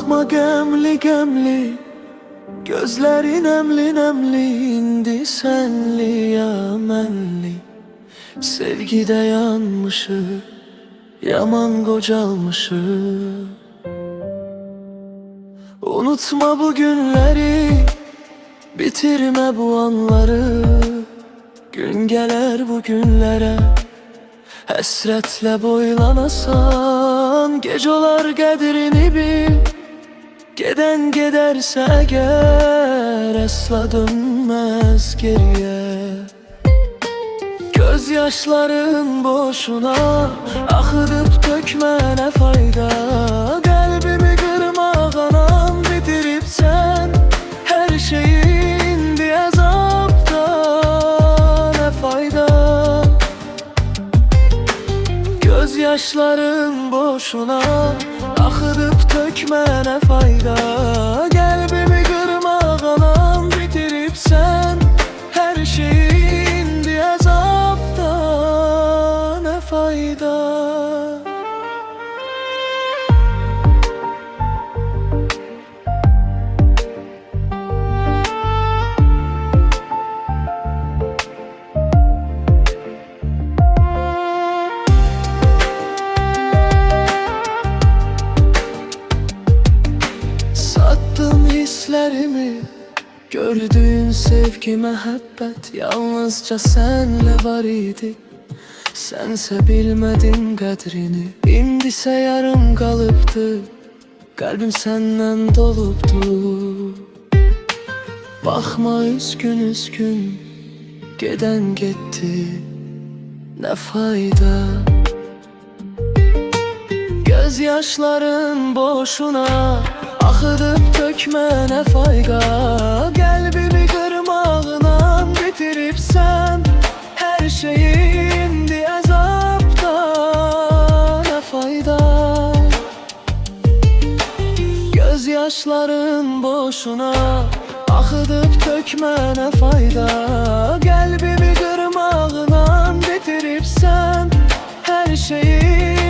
Bakma gemli gemli, gözlerin emli nemli, indi senli ya menli. Sevgide yanmışı, yaman kocalmışı. Unutma bu günleri, bitirme bu anları. Gün gelir bu günlere, hesretle boylanasan. Geceler qədrini bil, geden giderse eğer, asla dönmez geriye. Gözyaşların boşuna akıtıp dökme ne fayda. Kalbimi kırma kanam, bitirip sen her şeyin bir azapta. Ne fayda? Gözyaşların boşuna akıtıp dökme ne fayda. Kalbimi kırma kanam, bitirip sen her şeyin bir azapta. Ne fayda? Sattım hislerimi, gördüğün sevgi mehabbet yalnızca senle var idi. Sense bilmedin kadrini, indise yarım kalıptı. Kalbim senden doluptu. Bakma üzgün üzgün, geden gitti. Ne fayda? Gözyaşların boşuna akıtıp dökme ne fayda. Kalbimi kırmağına bitirip sen her şeyin bir azapta. Ne fayda? Gözyaşların boşuna akıtıp dökme ne fayda. Kalbimi kırmağına bitirip sen her şeyin